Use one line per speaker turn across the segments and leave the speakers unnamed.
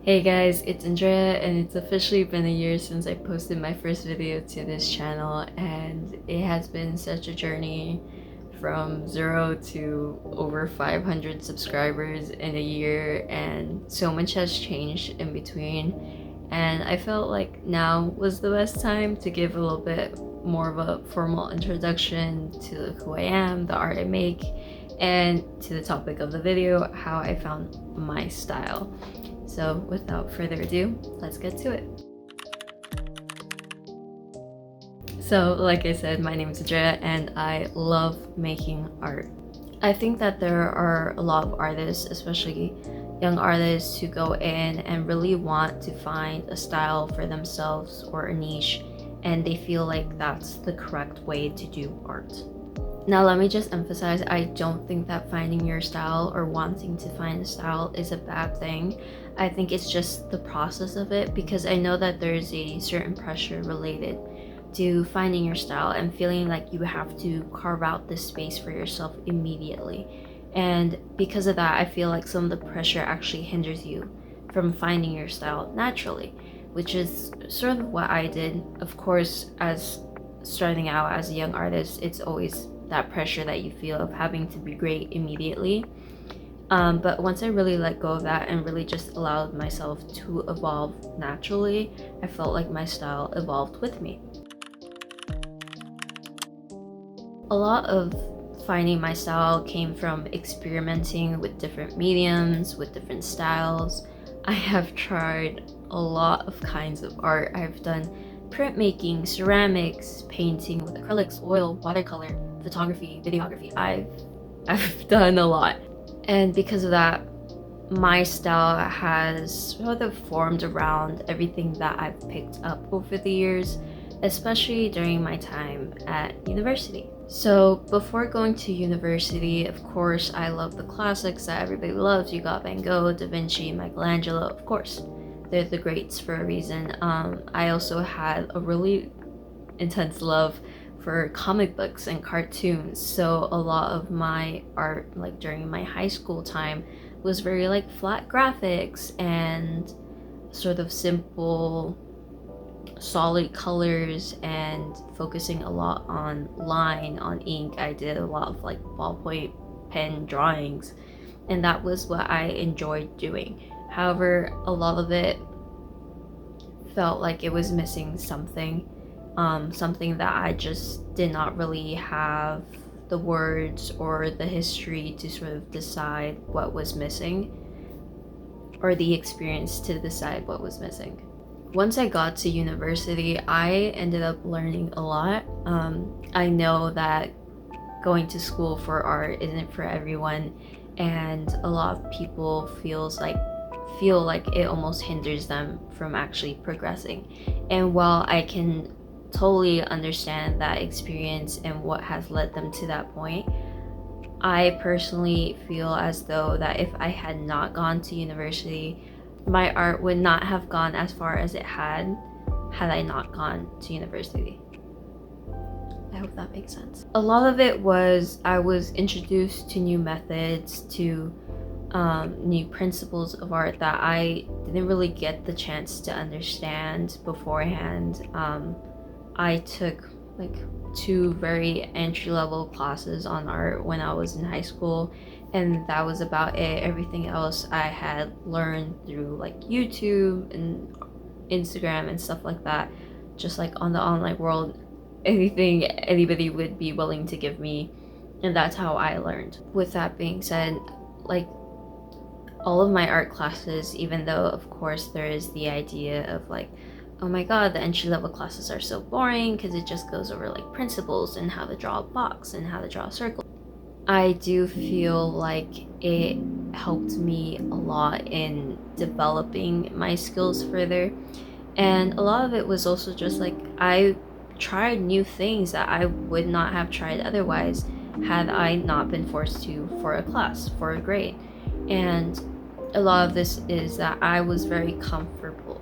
Hey guys, it's Andrea and it's officially been a year since I posted my first video to this channel, and it has been such a journey from 0 to over 500 subscribers in a year, and so much has changed in between, and I felt like now was the best time to give a little bit more of a formal introduction to who I am, the art I make, and to the topic of the video, how I found my style. So without further ado, let's get to it. So like I said, my name is Andrea and I love making art. I think that there are a lot of artists, especially young artists, who go in and really want to find a style for themselves or a niche, and they feel like that's the correct way to do art. Now let me just emphasize, I don't think that finding your style or wanting to find a style is a bad thing. I think it's just the process of it, because I know that there's a certain pressure related to finding your style and feeling like you have to carve out this space for yourself immediately. And because of that, I feel like some of the pressure actually hinders you from finding your style naturally, which is sort of what I did. Of course, as starting out as a young artist, it's always that pressure that you feel of having to be great immediately. But once I really let go of that and really just allowed myself to evolve naturally, I felt like my style evolved with me. A lot of finding my style came from experimenting with different mediums, with different styles. I have tried a lot of kinds of art. I've done printmaking, ceramics, painting with acrylics, oil, watercolor, photography, videography. I've done a lot. And because of that, my style has sort of formed around everything that I've picked up over the years, especially during my time at university. So before going to university, of course, I love the classics that everybody loves. You got Van Gogh, Da Vinci, Michelangelo, of course. They're the greats for a reason. I also had a really intense love for comic books and cartoons, so a lot of my art, like during my high school time, was very like flat graphics and sort of simple solid colors and focusing a lot on line, on ink. I did a lot of like ballpoint pen drawings, and that was what I enjoyed doing. However, a lot of it felt like it was missing something. Something that I just did not really have the words or the history to sort of decide what was missing, or the experience to decide what was missing. Once I got to university, I ended up learning a lot. I know that going to school for art isn't for everyone, and a lot of people feel like it almost hinders them from actually progressing. And while I can totally understand that experience and what has led them to that point, I personally feel as though that if I had not gone to university, my art would not have gone as far as it had I not gone to university. I hope that makes sense. A lot of it was I was introduced to new methods, to new principles of art that I didn't really get the chance to understand beforehand. I took like 2 very entry-level classes on art when I was in high school, and that was about it. Everything else I had learned through like YouTube and Instagram and stuff like that, just like on the online world, anything anybody would be willing to give me, and that's how I learned. With that being said, like all of my art classes, even though of course there is the idea of like, oh my god, the entry-level classes are so boring because it just goes over like principles and how to draw a box and how to draw a circle, I do feel like it helped me a lot in developing my skills further. And a lot of it was also just like I tried new things that I would not have tried otherwise had I not been forced to for a class, for a grade. And a lot of this is that I was very comfortable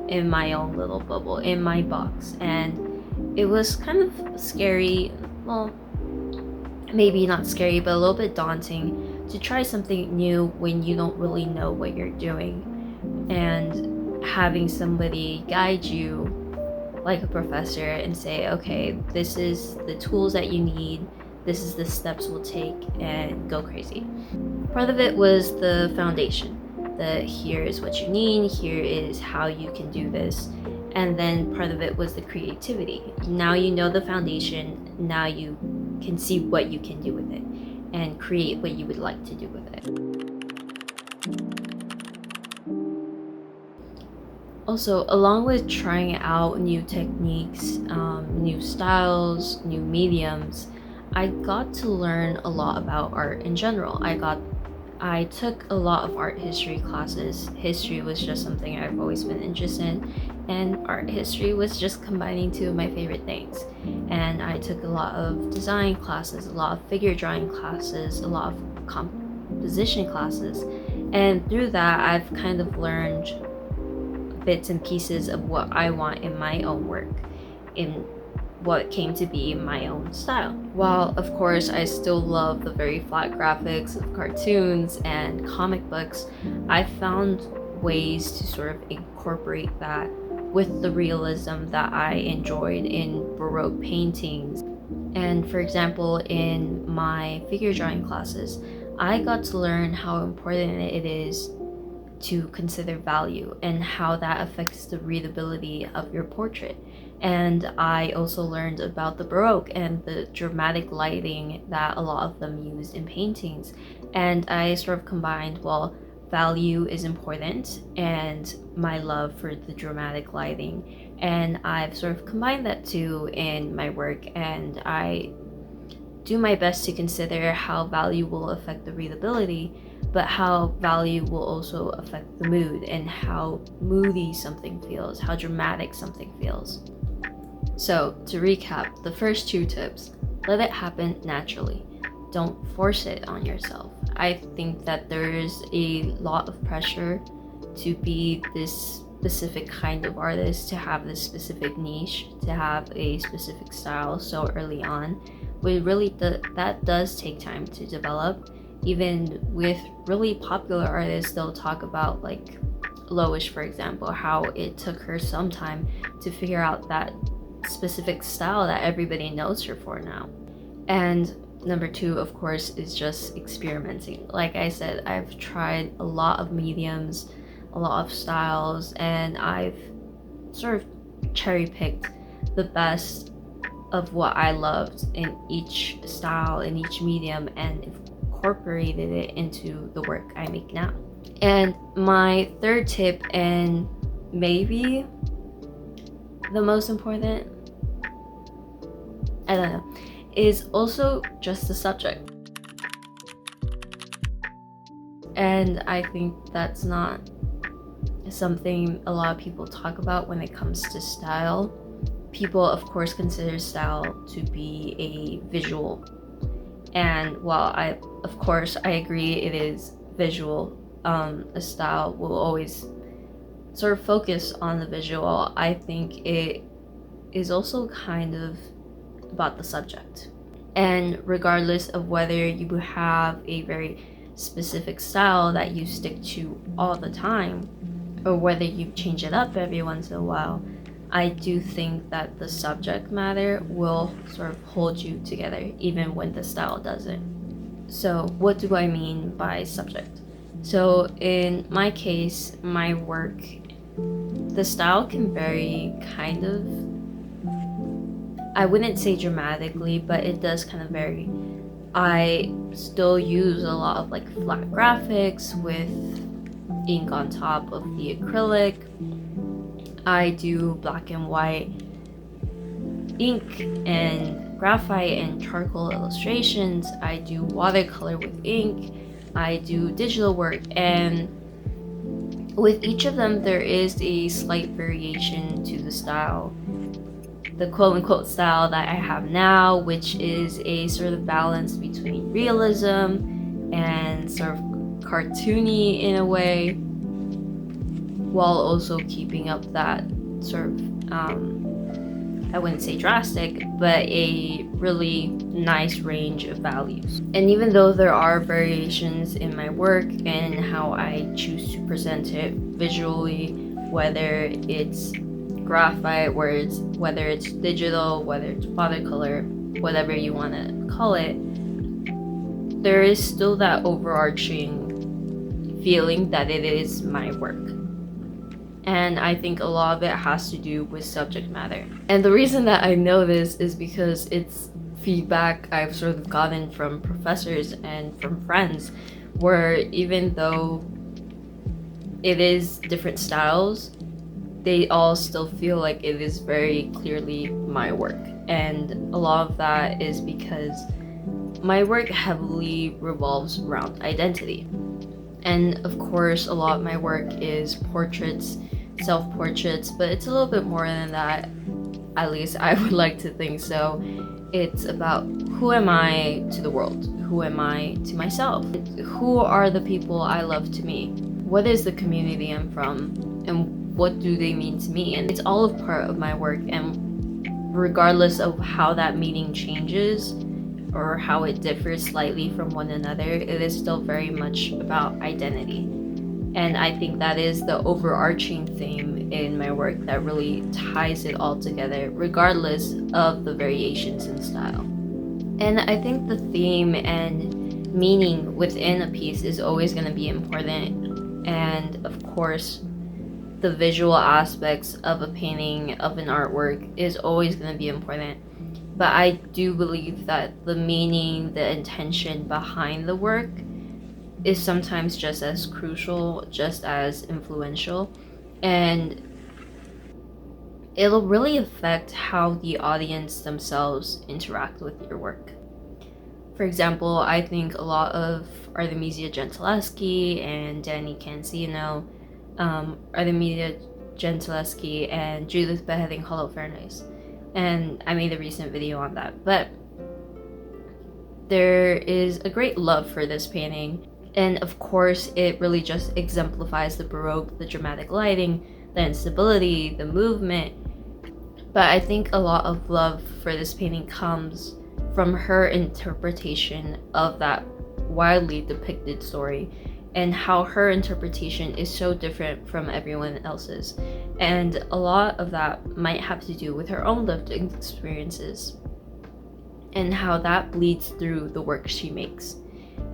in my own little bubble, in my box, and it was kind of scary, well, maybe not scary, but a little bit daunting to try something new when you don't really know what you're doing. and having somebody guide you like a professor and say, okay, this is the tools that you need, this is the steps we'll take, and go crazy. Part of it was the foundation, that here is what you need, here is how you can do this. And then part of it was the creativity. Now you know the foundation, now you can see what you can do with it and create what you would like to do with it. Also, along with trying out new techniques, new styles, new mediums, I got to learn a lot about art in general. I took a lot of art history classes. History was just something I've always been interested in, and art history was just combining two of my favorite things. And I took a lot of design classes, a lot of figure drawing classes, a lot of composition classes, and through that I've kind of learned bits and pieces of what I want in my own work, in what came to be my own style. While of course I still love the very flat graphics of cartoons and comic books, I found ways to sort of incorporate that with the realism that I enjoyed in Baroque paintings. And for example, in my figure drawing classes, I got to learn how important it is to consider value and how that affects the readability of your portrait. And I also learned about the Baroque and the dramatic lighting that a lot of them used in paintings. And I sort of combined, well, value is important and my love for the dramatic lighting. And I've sort of combined that too in my work, and I do my best to consider how value will affect the readability, but how value will also affect the mood and how moody something feels, how dramatic something feels. So to recap, the first two tips: let it happen naturally. Don't force it on yourself. I think that there's a lot of pressure to be this specific kind of artist, to have this specific niche, to have a specific style so early on. That does take time to develop. Even with really popular artists, they'll talk about, like Loish for example, how it took her some time to figure out that specific style that everybody knows her for now. And number two, of course, is just experimenting. Like I said, I've tried a lot of mediums, a lot of styles, and I've sort of cherry-picked the best of what I loved in each style, in each medium, and incorporated it into the work I make now. And my third tip, and maybe the most important, I don't know, is also just the subject. And I think that's not something a lot of people talk about when it comes to style. People of course consider style to be a visual, and while I agree it is visual, a style will always sort of focus on the visual. I think it is also kind of about the subject. And regardless of whether you have a very specific style that you stick to all the time, or whether you change it up every once in a while, I do think that the subject matter will sort of hold you together even when the style doesn't. So what do I mean by subject? So in my case, my work, the style can vary kind of, I wouldn't say dramatically, but it does kind of vary. I still use a lot of like flat graphics with ink on top of the acrylic. I do black and white ink and graphite and charcoal illustrations. I do watercolor with ink. I do digital work, and with each of them there is a slight variation to the style. The quote-unquote style that I have now, which is a sort of balance between realism and sort of cartoony in a way, while also keeping up that sort of I wouldn't say drastic, but a really nice range of values. And even though there are variations in my work and how I choose to present it visually, whether it's graphite, whether it's digital, whether it's watercolor, whatever you want to call it, there is still that overarching feeling that it is my work. And I think a lot of it has to do with subject matter. And the reason that I know this is because it's feedback I've sort of gotten from professors and from friends, where even though it is different styles, they all still feel like it is very clearly my work. And a lot of that is because my work heavily revolves around identity. And of course, a lot of my work is portraits, self-portraits, but it's a little bit more than that. At least I would like to think so. It's about who am I to the world? Who am I to myself? Who are the people I love to meet? What is the community I'm from? And what do they mean to me? And it's all a part of my work, and regardless of how that meaning changes or how it differs slightly from one another, it is still very much about identity. And I think that is the overarching theme in my work that really ties it all together, regardless of the variations in style. And I think the theme and meaning within a piece is always going to be important. And of course, the visual aspects of a painting, of an artwork, is always going to be important. But I do believe that the meaning, the intention behind the work is sometimes just as crucial, just as influential, and it'll really affect how the audience themselves interact with your work. For example, I think a lot of Artemisia Gentileschi and Danny Cancino, Artemisia Gentileschi and Judith Beheading Holofernes, and I made a recent video on that, but there is a great love for this painting. And of course, it really just exemplifies the Baroque, the dramatic lighting, the instability, the movement. But I think a lot of love for this painting comes from her interpretation of that widely depicted story, and how her interpretation is so different from everyone else's. And a lot of that might have to do with her own lived experiences and how that bleeds through the work she makes.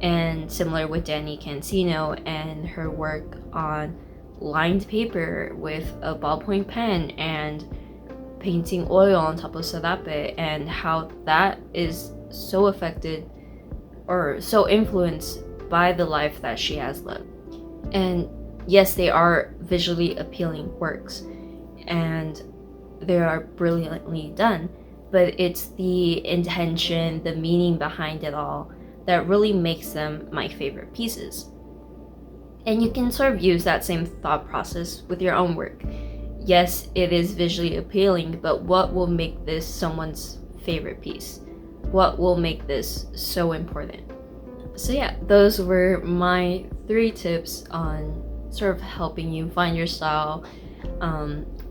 And similar with Danny Cancino and her work on lined paper with a ballpoint pen and painting oil on top of serape, and how that is so affected or so influenced by the life that she has lived. And yes, they are visually appealing works and they are brilliantly done, but it's the intention, the meaning behind it all that really makes them my favorite pieces. And you can sort of use that same thought process with your own work. Yes, it is visually appealing, but what will make this someone's favorite piece? What will make this so important? So yeah, those were my 3 tips on sort of helping you find your style,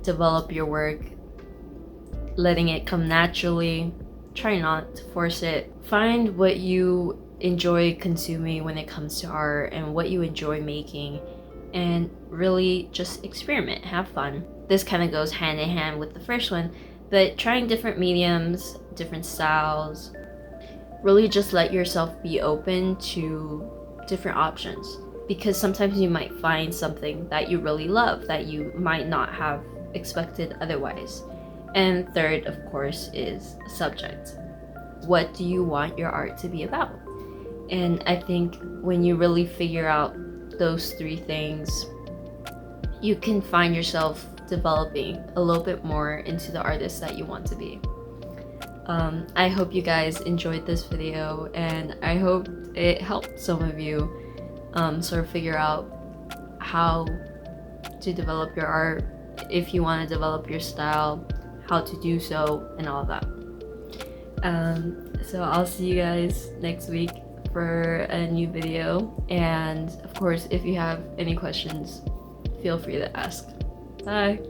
develop your work, letting it come naturally, try not to force it, find what you enjoy consuming when it comes to art and what you enjoy making, and really just experiment, have fun. This kind of goes hand in hand with the first one, but trying different mediums, different styles, really just let yourself be open to different options, because sometimes you might find something that you really love that you might not have expected otherwise. And third, of course, is subject. What do you want your art to be about? And I think when you really figure out those 3 things, you can find yourself developing a little bit more into the artist that you want to be. I hope you guys enjoyed this video, and I hope it helped some of you sort of figure out how to develop your art, if you want to develop your style, how to do so, and all of that. So I'll see you guys next week for a new video, and of course, if you have any questions, feel free to ask. Bye!